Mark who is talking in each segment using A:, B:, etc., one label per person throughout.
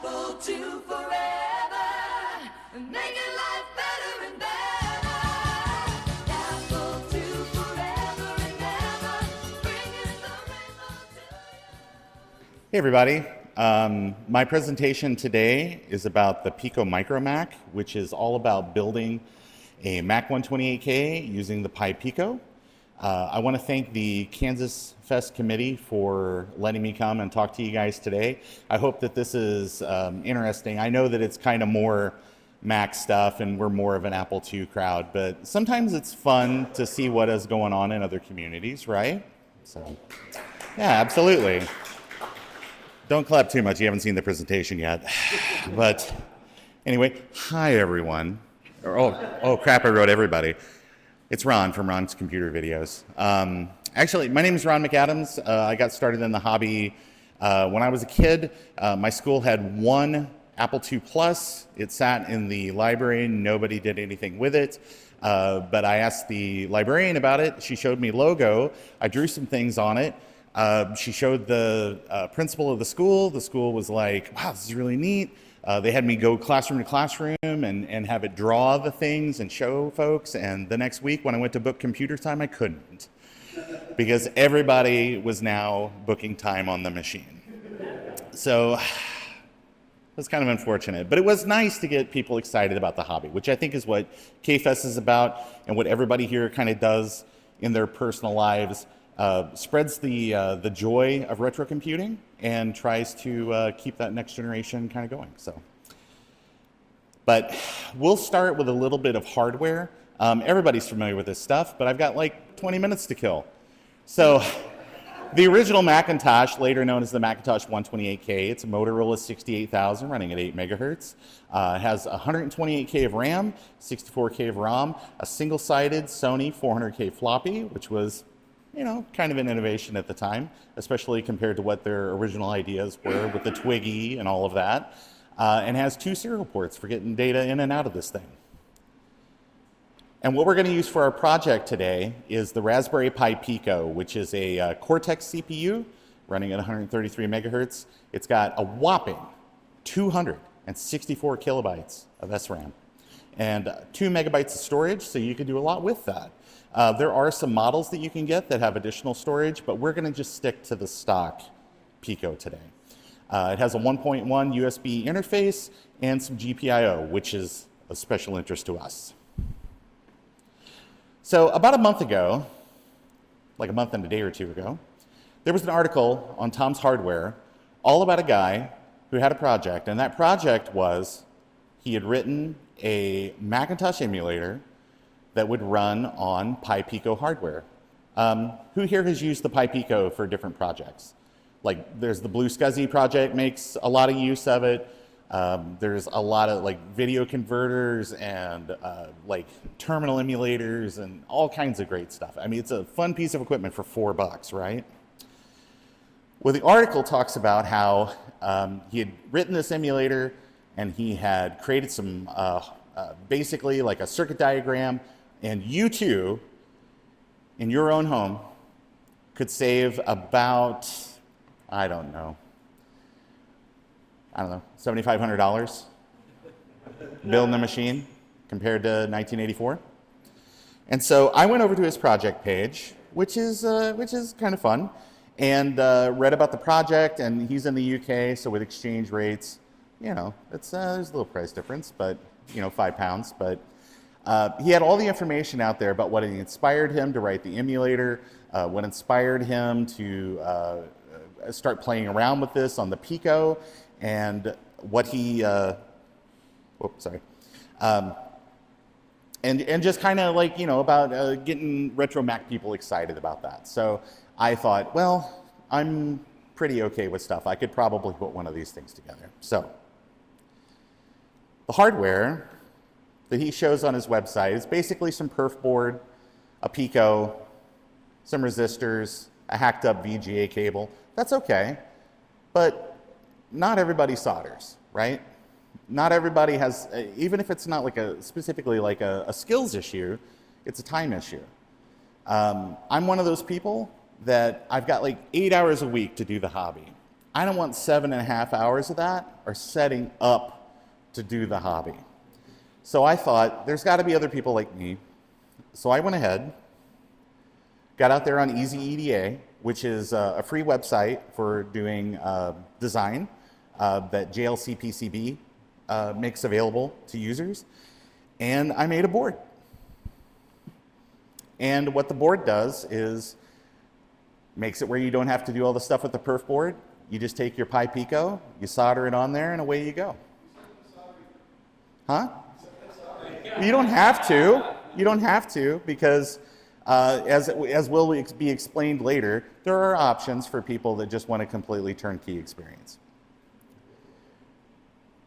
A: Apple II forever, making life better and better. Apple II forever and ever, bringing the rainbow to you.
B: Hey everybody, my presentation today is about the Pico Micro Mac, which is all about building a Mac 128K using the Pi Pico. I want to thank the KansasFest committee for letting me come and talk to you guys today. I hope that this is interesting. I know that it's kind of more Mac stuff and we're more of an Apple II crowd, but sometimes it's fun to see what is going on in other communities, right? So, yeah, absolutely. Don't clap too much, you haven't seen the presentation yet. But anyway, hi everyone. Oh crap, I wrote everybody. It's Ron from Ron's Computer Videos. Actually, my name is Ron McAdams. I got started in the hobby when I was a kid. My school had one Apple II Plus. It sat in the library. Nobody did anything with it. But I asked the librarian about it. She showed me logo. I drew some things on it. She showed the principal of the school. The school was like, wow, this is really neat. They had me go classroom to classroom and have it draw the things and show folks. And the next week when I went to book computer time, I couldn't. Because everybody was now booking time on the machine. So it was kind of unfortunate. But it was nice to get people excited about the hobby, which I think is what KFest is about and what everybody here kind of does in their personal lives. Spreads the joy of retro computing and tries to keep that next generation kind of going. But we'll start with a little bit of hardware. Everybody's familiar with this stuff, but I've got like 20 minutes to kill. So the original Macintosh, later known as the Macintosh 128K, it's a Motorola 68000 running at 8 megahertz. Has 128K of RAM, 64K of ROM, a single-sided Sony 400K floppy, which was kind of an innovation at the time, especially compared to what their original ideas were with the Twiggy and all of that, and has 2 serial ports for getting data in and out of this thing. And what we're going to use for our project today is the Raspberry Pi Pico, which is a Cortex CPU running at 133 megahertz. It's got a whopping 264 kilobytes of SRAM and 2 megabytes of storage, so you can do a lot with that. There are some models that you can get that have additional storage, but we're going to just stick to the stock Pico today. It has a 1.1 USB interface and some GPIO, which is of special interest to us. So about a month ago, like a month and a day or two ago, there was an article on Tom's Hardware all about a guy who had a project, and that project was he had written a Macintosh emulator that would run on Pi Pico hardware. Who here has used the Pi Pico for different projects? Like there's the Blue Scuzzy project makes a lot of use of it. There's a lot of like video converters and like terminal emulators and all kinds of great stuff. I mean, it's a fun piece of equipment for $4, right? Well, the article talks about how he had written this emulator and he had created some, basically like a circuit diagram. And you too, in your own home, could save about, I don't know, $7,500 building a machine compared to 1984. And so I went over to his project page, which is kind of fun, and read about the project. And he's in the UK, so with exchange rates, there's a little price difference, but £5, but. He had all the information out there about what inspired him to write the emulator, what inspired him to start playing around with this on the Pico, and what he, and just kind of like, about getting retro Mac people excited about that. So I thought, well, I'm pretty okay with stuff. I could probably put one of these things together. So the hardware that he shows on his website is basically some perf board, a Pico, some resistors, a hacked up VGA cable. That's okay, but not everybody solders, right? Not everybody has, even if it's not like specifically like a skills issue, it's a time issue. I'm one of those people that I've got like 8 hours a week to do the hobby. I don't want 7.5 hours of that or setting up to do the hobby. So I thought, there's got to be other people like me. So I went ahead, got out there on Easy EDA, which is a free website for doing design that JLC PCB makes available to users. And I made a board. And what the board does is makes it where you don't have to do all the stuff with the perf board. You just take your Pi Pico, you solder it on there, and away you go. Huh? You don't have to. You don't have to, because as will be explained later, there are options for people that just want a completely turnkey experience.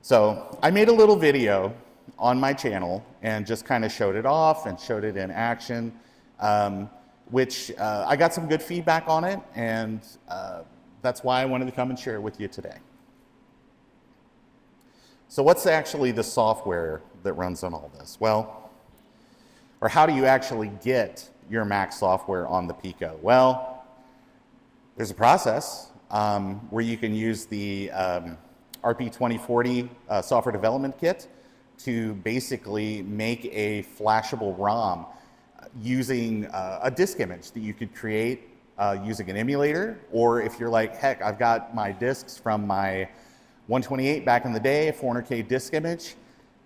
B: So I made a little video on my channel and just kind of showed it off and showed it in action, which I got some good feedback on it, and that's why I wanted to come and share it with you today. So what's actually the software that runs on all this? Well, or how do you actually get your Mac software on the Pico? Well, there's a process where you can use the RP2040 software development kit to basically make a flashable ROM using a disk image that you could create using an emulator, or if you're like, heck, I've got my disks from my 128 back in the day, a 400K disk image,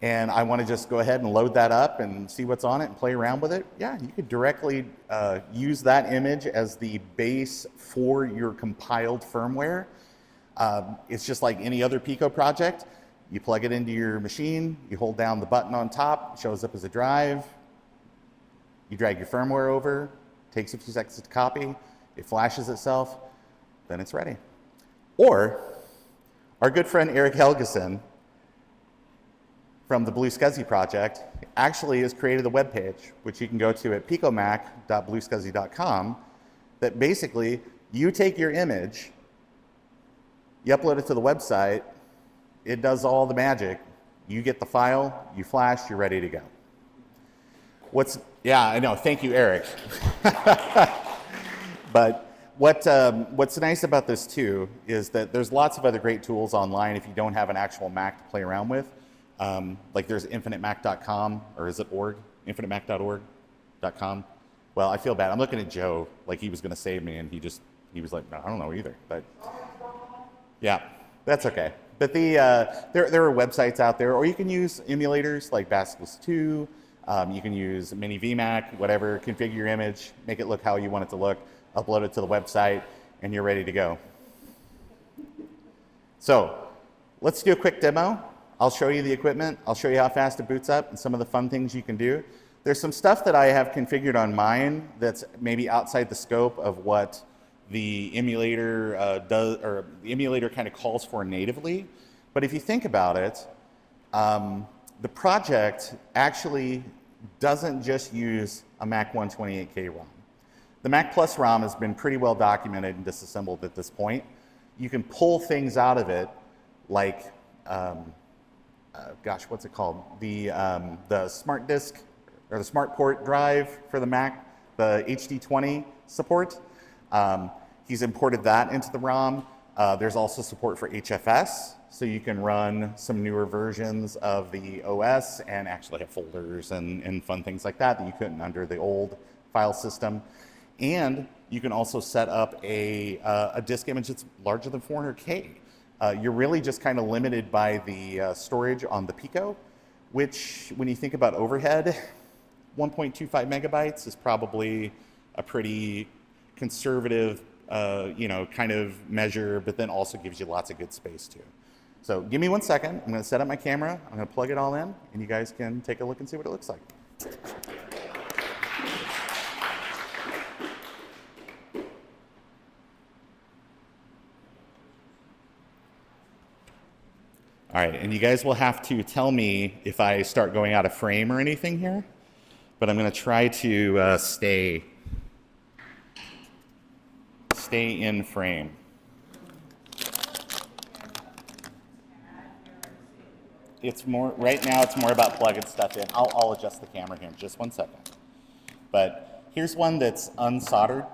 B: and I want to just go ahead and load that up and see what's on it and play around with it. Yeah, you could directly use that image as the base for your compiled firmware. It's just like any other Pico project. You plug it into your machine, you hold down the button on top, it shows up as a drive, you drag your firmware over, takes a few seconds to copy, it flashes itself, then it's ready. Or our good friend Eric Helgeson from the Blue SCSI project actually has created a web page, which you can go to at picomac.bluescsi.com, that basically you take your image, you upload it to the website, it does all the magic. You get the file, you flash, you're ready to go. Yeah, I know, thank you, Eric. But what's nice about this too is that there's lots of other great tools online if you don't have an actual Mac to play around with. Like there's infinitemac.com, or is it org? infinitemac.org.com. Well, I feel bad. I'm looking at Joe like he was going to save me, and he was like, no, I don't know either. But yeah, that's okay. But there are websites out there, or you can use emulators like Basilisk 2. You can use Mini VMac, whatever. Configure your image, make it look how you want it to look, upload it to the website, and you're ready to go. So let's do a quick demo. I'll show you the equipment. I'll show you how fast it boots up and some of the fun things you can do. There's some stuff that I have configured on mine that's maybe outside the scope of what the emulator does, or the emulator kind of calls for natively. But if you think about it, the project actually doesn't just use a Mac 128K ROM. The Mac Plus ROM has been pretty well documented and disassembled at this point. You can pull things out of it like, gosh, what's it called? The smart disk, or the smart port drive for the Mac, the HD20 support. He's imported that into the ROM. There's also support for HFS, so you can run some newer versions of the OS and actually have folders and fun things like that you couldn't under the old file system. And you can also set up a disk image that's larger than 400K. You're really just kind of limited by the storage on the Pico, which, when you think about overhead, 1.25 megabytes is probably a pretty conservative kind of measure, but then also gives you lots of good space too. So give me 1 second. I'm going to set up my camera. I'm going to plug it all in, and you guys can take a look and see what it looks like. All right, and you guys will have to tell me if I start going out of frame or anything here, but I'm going to try to stay in frame. It's more, right now it's more about plugging stuff in. I'll adjust the camera here in just 1 second. But here's one that's unsoldered.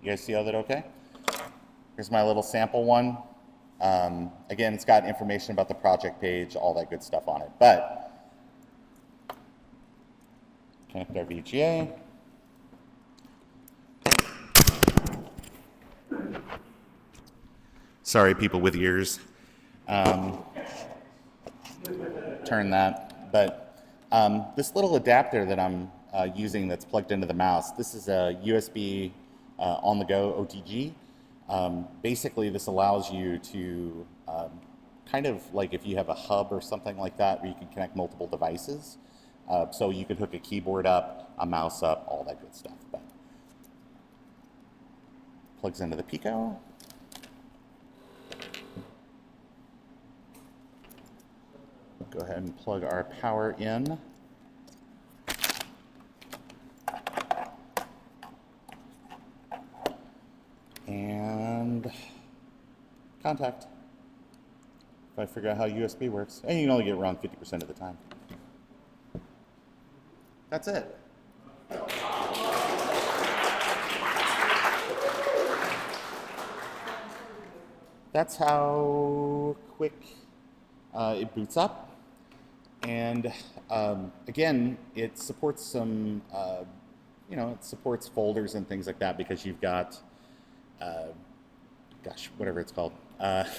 B: You guys see all that okay? Here's my little sample one. Again, it's got information about the project page, all that good stuff on it. But connect our VGA. Sorry, people with ears. Turn that. But this little adapter that I'm using that's plugged into the mouse, this is a USB on-the-go OTG. Basically, this allows you to kind of like if you have a hub or something like that where you can connect multiple devices. So you could hook a keyboard up, a mouse up, all that good stuff. But plugs into the Pico. Go ahead and plug our power in. And contact. If I figure out how USB works. And you can only get around 50% of the time. That's it. That's how quick it boots up. And again, it supports some, it supports folders and things like that because you've got, whatever it's called, HFS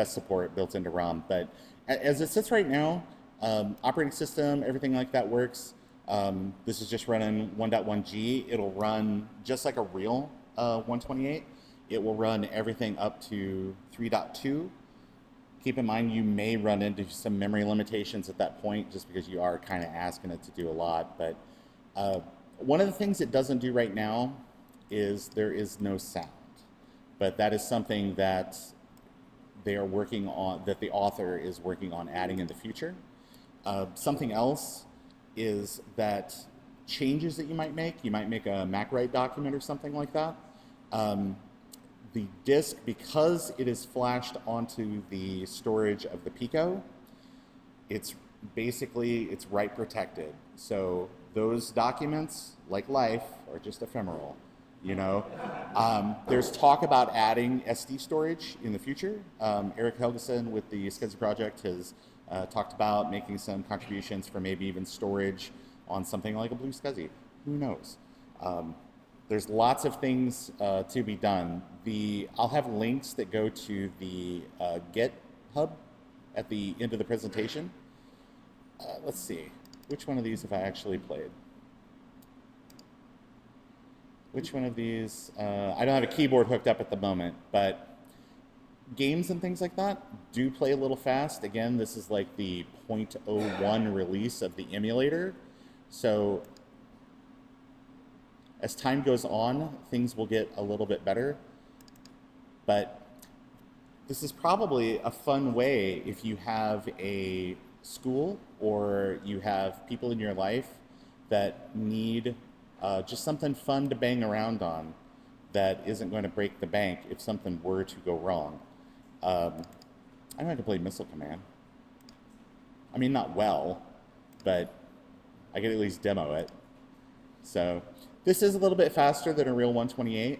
B: support built into ROM. But as it sits right now, operating system, everything like that works. This is just running 1.1G. It'll run just like a real 128. It will run everything up to 3.2. Keep in mind, you may run into some memory limitations at that point just because you are kind of asking it to do a lot. But one of the things it doesn't do right now is there is no sound. But that is something that they are working on, that the author is working on adding in the future. Something else is that changes that you might make a MacWrite document or something like that. The disk, because it is flashed onto the storage of the Pico, it's write protected. So those documents, like life, are just ephemeral. There's talk about adding SD storage in the future. Eric Helgeson with the SCSI project has talked about making some contributions for maybe even storage on something like a Blue SCSI. Who knows? There's lots of things to be done. I'll have links that go to the GitHub at the end of the presentation. Let's see, which one of these have I actually played? Which one of these? I don't have a keyboard hooked up at the moment, but games and things like that do play a little fast. Again, this is like the 0.01 release of the emulator. So as time goes on, things will get a little bit better. But this is probably a fun way if you have a school or you have people in your life that need just something fun to bang around on that isn't going to break the bank if something were to go wrong. I know I can play Missile Command. I mean, not well, but I can at least demo it. So this is a little bit faster than a real 128,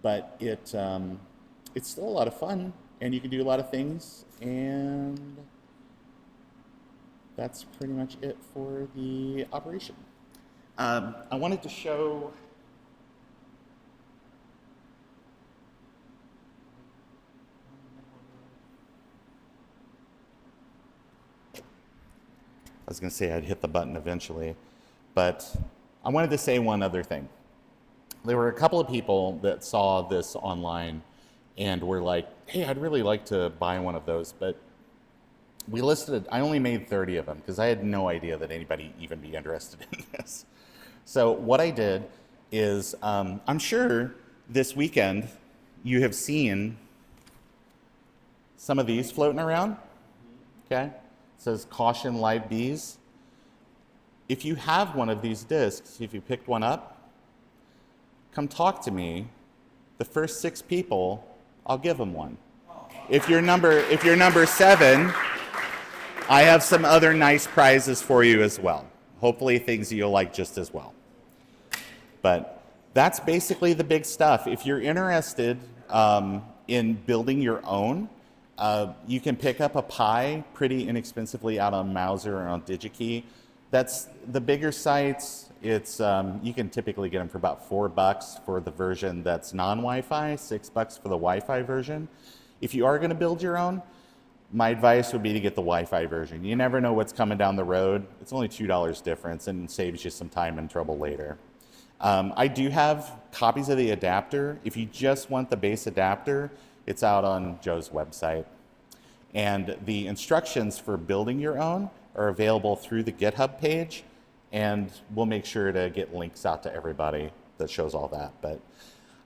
B: but it's still a lot of fun, and you can do a lot of things, and that's pretty much it for the operation. I wanted to show I was going to say I'd hit the button eventually, but I wanted to say one other thing. There were a couple of people that saw this online and were like, hey, I'd really like to buy one of those, but I only made 30 of them because I had no idea that anybody even be interested in this. So what I did is, I'm sure this weekend you have seen some of these floating around, okay? It says caution live bees. If you have one of these discs, if you picked one up, come talk to me. The first 6 people, I'll give them one. If you're number 7, I have some other nice prizes for you as well. Hopefully things you'll like just as well. But That's basically the big stuff. If you're interested in building your own, you can pick up a Pi pretty inexpensively out on Mauser or on DigiKey. That's the bigger sites. It's you can typically get them for about $4 for the version that's non-Wi-Fi, $6 for the Wi-Fi version. If you are going to build your own, my advice would be to get the Wi-Fi version. You never know what's coming down the road. It's only $2 difference and saves you some time and trouble later. I do have copies of the adapter. If you just want the base adapter, it's out on Joe's website. And the instructions for building your own are available through the GitHub page, and we'll make sure to get links out to everybody that shows all that. But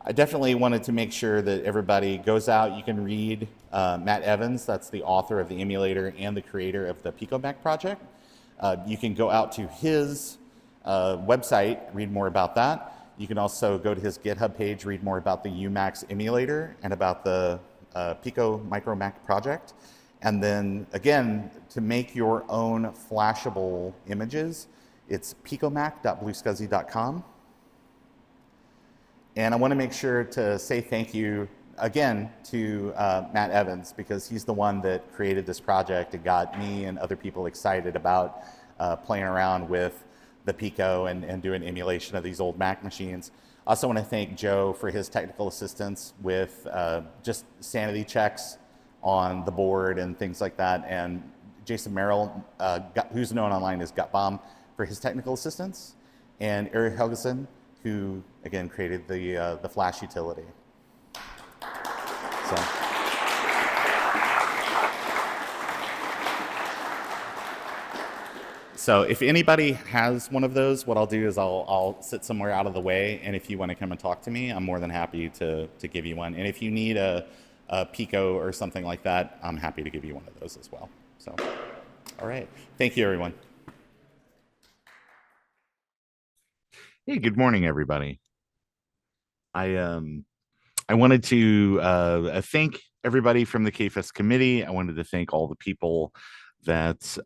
B: I definitely wanted to make sure that everybody goes out. You can read Matt Evans, that's the author of the emulator and the creator of the Pico Mac project. You can go out to his website, read more about that. You can also go to his GitHub page, read more about the umac emulator and about the Pico Micro Mac project. And then again, to make your own flashable images, it's picomac.bluescuzzy.com. And I want to make sure to say thank you again to Matt Evans, because he's the one that created this project and got me and other people excited about playing around with the Pico and doing emulation of these old Mac machines. I also want to thank Joe for his technical assistance with just sanity checks on the board and things like that. And Jason Merrill, who's known online as Gutbomb, for his technical assistance. And Eric Helgeson, who again created the Flash utility. So if anybody has one of those, what I'll do is I'll sit somewhere out of the way, and if you want to come and talk to me, I'm more than happy to give you one. And if you need a Pico or something like that, I'm happy to give you one of those as well. So, all right. Thank you, everyone. Hey, good morning, everybody. I wanted to thank everybody from the KFest committee. I wanted to thank all the people that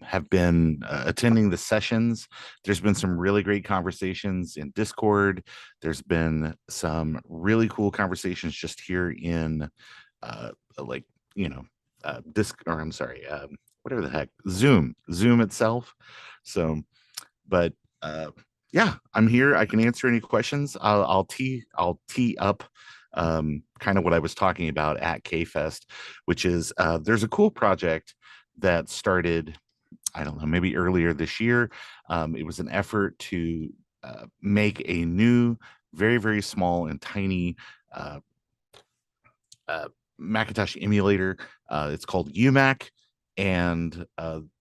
B: have been attending the sessions. There's been some really great conversations in Discord. There's been some really cool conversations just here in whatever the heck, Zoom itself. So, but yeah, I'm here. I can answer any questions. I'll tee up kind of what I was talking about at KFest, which is there's a cool project that started, I don't know, maybe earlier this year. It was an effort to make a new, very, very small and tiny Macintosh emulator. It's called umac, and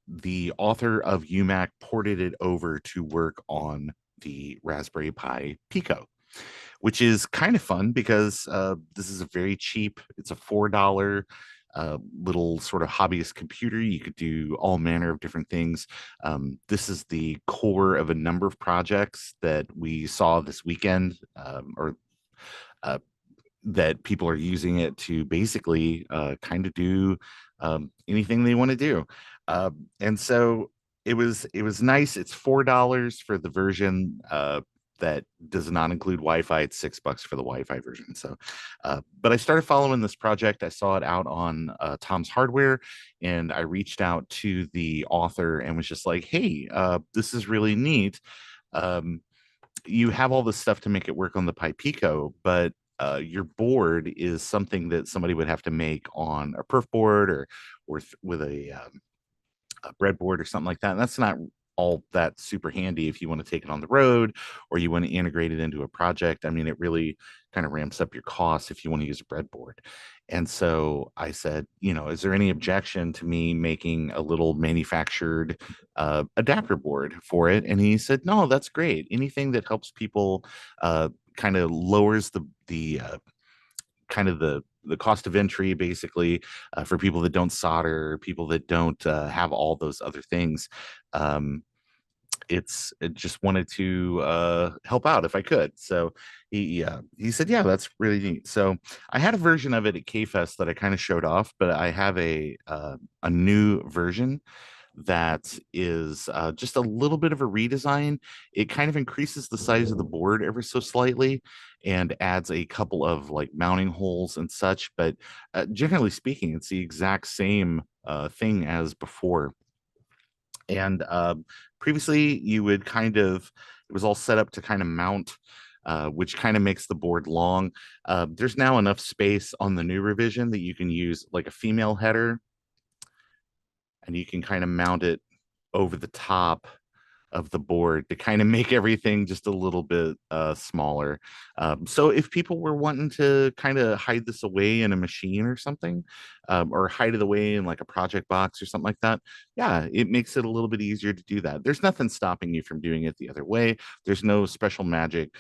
B: the author of umac ported it over to work on the Raspberry Pi Pico, which is kind of fun because this is a very cheap, it's a $4 little sort of hobbyist computer. You could do all manner of different things. This is the core of a number of projects that we saw this weekend, that people are using it to basically kind of do anything they want to do. And so it was nice. It's $4 for the version that does not include Wi-Fi. It's $6 for the Wi-Fi version. So, but I started following this project. I saw it out on Tom's Hardware, and I reached out to the author and was just like, hey, this is really neat. You have all this stuff to make it work on the Pi Pico, but your board is something that somebody would have to make on a perf board or with a breadboard or something like that. And that's not all that super handy if you want to take it on the road or you want to integrate it into a project. I mean, it really kind of ramps up your costs if you want to use a breadboard. And so I said, is there any objection to me making a little manufactured adapter board for it? And he said, no, that's great. Anything that helps people kind of lowers the cost of entry, basically, for people that don't solder, people that don't have all those other things. It just wanted to help out if I could. So he said, yeah, that's really neat. So I had a version of it at KFest that I kind of showed off, but I have a new version that is just a little bit of a redesign. It kind of increases the size of the board ever so slightly and adds a couple of like mounting holes and such. But generally speaking, it's the exact same thing as before. And previously, you would kind of, it was all set up to kind of mount, which kind of makes the board long. There's now enough space on the new revision that you can use like a female header, and you can kind of mount it over the top of the board to kind of make everything just a little bit smaller. So if people were wanting to kind of hide this away in a machine or something, or hide it away in like a project box or something like that, yeah, it makes it a little bit easier to do that. There's nothing stopping you from doing it the other way. There's no special magic.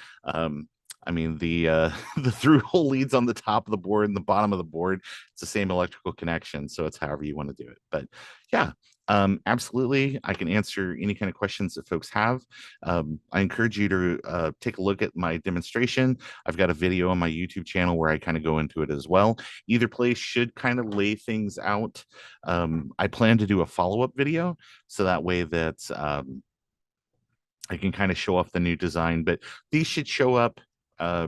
B: I mean, the the through hole leads on the top of the board and the bottom of the board. It's the same electrical connection, so it's however you want to do it. But yeah, absolutely, I can answer any kind of questions that folks have. I encourage you to take a look at my demonstration. I've got a video on my YouTube channel where I kind of go into it as well. Either place should kind of lay things out. I plan to do a follow-up video so that way that I can kind of show off the new design, but these should show up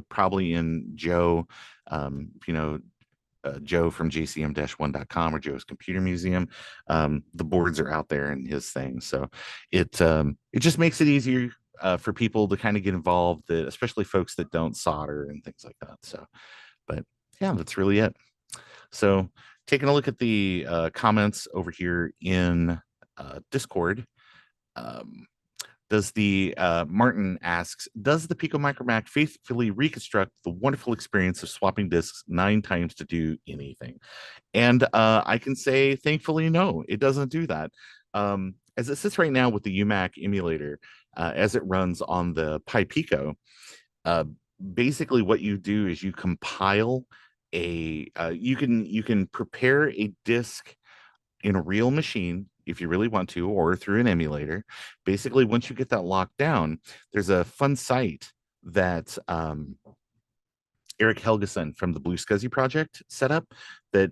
B: probably in Joe, Joe from jcm-1.com or Joe's Computer Museum. The boards are out there in his thing, so it just makes it easier for people to kind of get involved, that especially folks that don't solder and things like that. So, but yeah, that's really it. So, taking a look at the comments over here in Discord. Does the Martin asks, does the Pico Micro Mac faithfully reconstruct the wonderful experience of swapping disks 9 times to do anything? And I can say, thankfully, no, it doesn't do that. As it sits right now with the umac emulator, as it runs on the Pi Pico, basically what you do is you compile you can prepare a disk in a real machine if you really want to, or through an emulator. Basically, once you get that locked down, there's a fun site that Eric Helgeson from the Blue Scuzzy project set up, that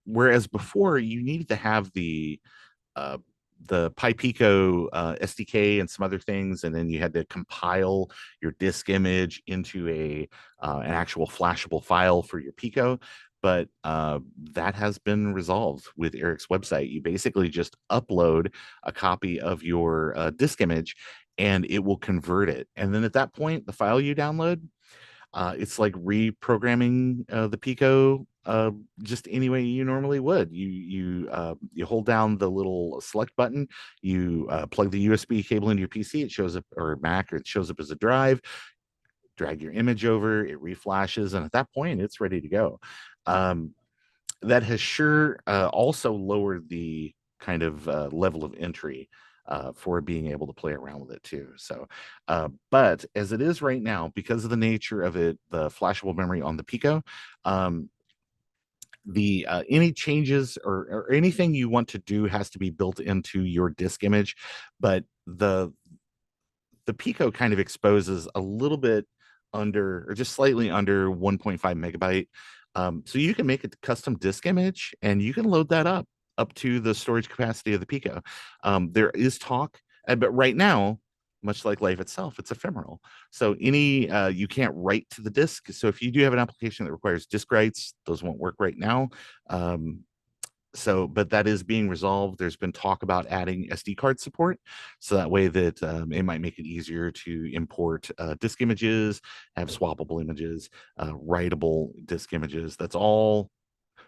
B: whereas before you needed to have the Pi Pico SDK and some other things, and then you had to compile your disk image into an actual flashable file for your Pico. But that has been resolved with Eric's website. You basically just upload a copy of your disk image, and it will convert it. And then at that point, the file you download, it's like reprogramming the Pico just any way you normally would. You hold down the little select button, you plug the USB cable into your PC, it shows up, or Mac, or it shows up as a drive. Drag your image over, it reflashes, and at that point, it's ready to go. That has sure also lowered the kind of level of entry for being able to play around with it too. So, but as it is right now, because of the nature of it, the flashable memory on the Pico, any changes or anything you want to do has to be built into your disk image. But the Pico kind of exposes a little bit under, or just slightly under 1.5 megabyte. So you can make a custom disk image and you can load that up to the storage capacity of the Pico. There is talk, but right now, much like life itself, it's ephemeral. So you can't write to the disk. So if you do have an application that requires disk writes, those won't work right now. But that is being resolved. There's been talk about adding SD card support, so that way that it might make it easier to import disk images, have swappable images, writable disk images. That's all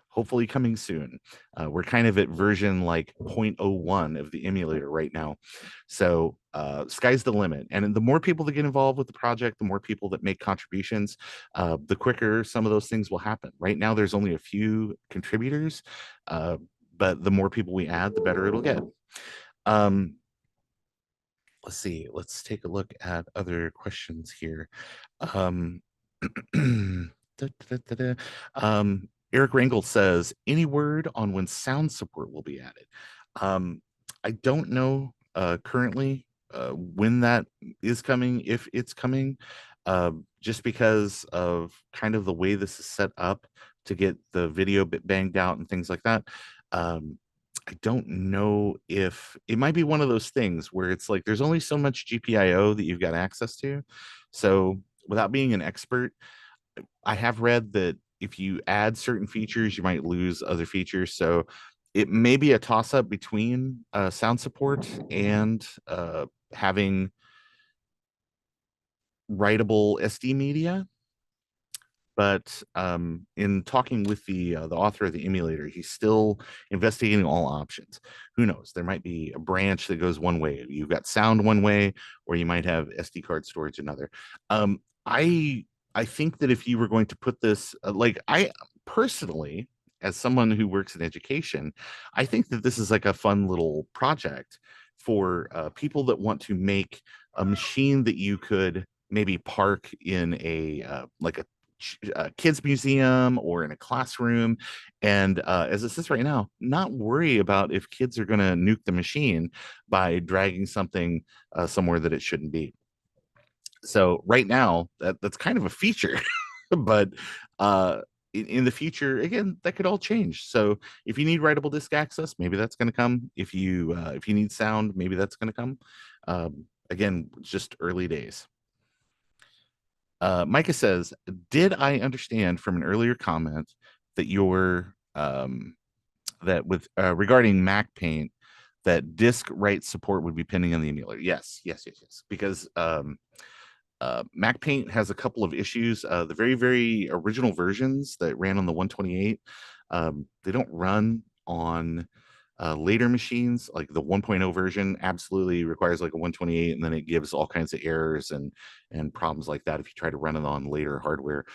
B: hopefully coming soon. We're kind of at version like 0.01 of the emulator right now. So sky's the limit. And the more people that get involved with the project, the more people that make contributions, the quicker some of those things will happen. Right now, there's only a few contributors, but the more people we add, the better it'll get. Let's see. Let's take a look at other questions here. Da, da, da, da, da. Eric Rangel says, any word on when sound support will be added? I don't know currently when that is coming, if it's coming, just because of kind of the way this is set up to get the video bit banged out and things like that. I don't know if it might be one of those things where it's like there's only so much GPIO that you've got access to. So without being an expert, I have read that if you add certain features, you might lose other features. So it may be a toss up between sound support and having writable SD media. But in talking with the author of the emulator, he's still investigating all options. Who knows? There might be a branch that goes one way. You've got sound one way, or you might have SD card storage another. Um, I I think that if you were going to put this, like I personally, as someone who works in education, I think that this is like a fun little project for people that want to make a machine that you could maybe park in a like a kids museum or in a classroom, and as it says right now, not worry about if kids are going to nuke the machine by dragging something somewhere that it shouldn't be. So right now that's kind of a feature, but in the future, again, that could all change. So if you need writable disk access, maybe that's going to come. If you need sound, maybe that's going to come. Again, just early days. Micah says, "Did I understand from an earlier comment that your that with regarding Mac Paint that disk write support would be pending on the emulator?" Yes, yes, yes, yes. Because Mac Paint has a couple of issues. The very, very original versions that ran on the 128, they don't run on later machines. Like the 1.0 version absolutely requires like a 128, and then it gives all kinds of errors and problems like that if you try to run it on later hardware.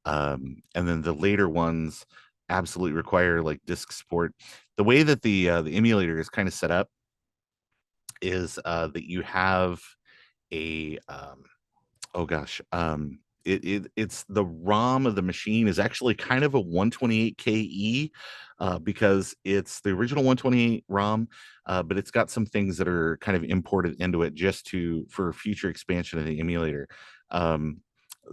B: And then the later ones absolutely require like disk support. The way that the emulator is kind of set up is that you have a oh gosh. It's the ROM of the machine is actually kind of a 128KE because it's the original 128 ROM, but it's got some things that are kind of imported into it just to for future expansion of the emulator.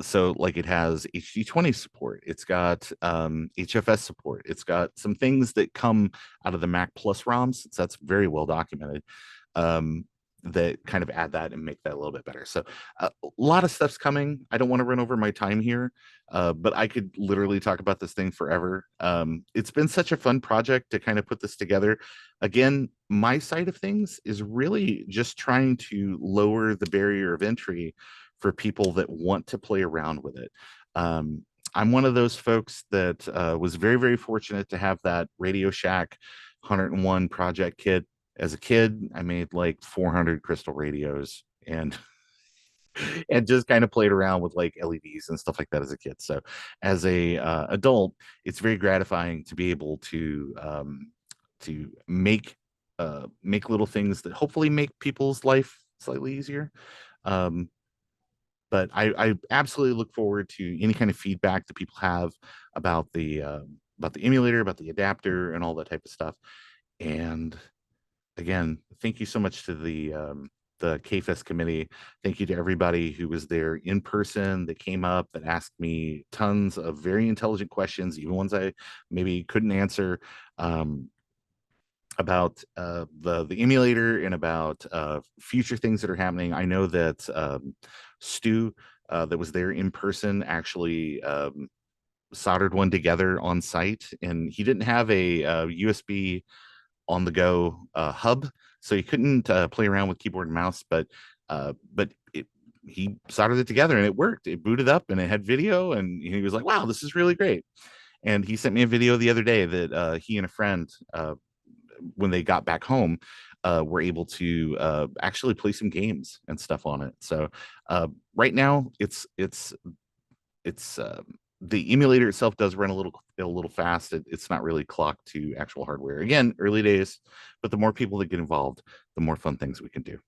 B: So like it has HD20 support, it's got HFS support, it's got some things that come out of the Mac Plus ROMs, since that's very well documented. Um, that kind of add that and make that a little bit better. So a lot of stuff's coming. I don't want to run over my time here, but I could literally talk about this thing forever. It's been such a fun project to kind of put this together. Again, my side of things is really just trying to lower the barrier of entry for people that want to play around with it. I'm one of those folks that was very, very fortunate to have that Radio Shack 101 project kit. As a kid, I made like 400 crystal radios and and just kind of played around with like LEDs and stuff like that as a kid. So as a adult, it's very gratifying to be able to make little things that hopefully make people's life slightly easier. Um, but I absolutely look forward to any kind of feedback that people have about the emulator, about the adapter, and all that type of stuff. And again, thank you so much to the KFest committee. Thank you to everybody who was there in person that came up that asked me tons of very intelligent questions, even ones I maybe couldn't answer, about the emulator and about future things that are happening. I know that Stu that was there in person actually soldered one together on site, and he didn't have a USB on the go hub, so he couldn't play around with keyboard and mouse, but he soldered it together and it worked. It booted up and it had video, and he was like, wow, this is really great. And he sent me a video the other day that he and a friend when they got back home were able to actually play some games and stuff on it. So right now it's the emulator itself does run a little fast. It's not really clocked to actual hardware. Again, early days, but the more people that get involved, the more fun things we can do.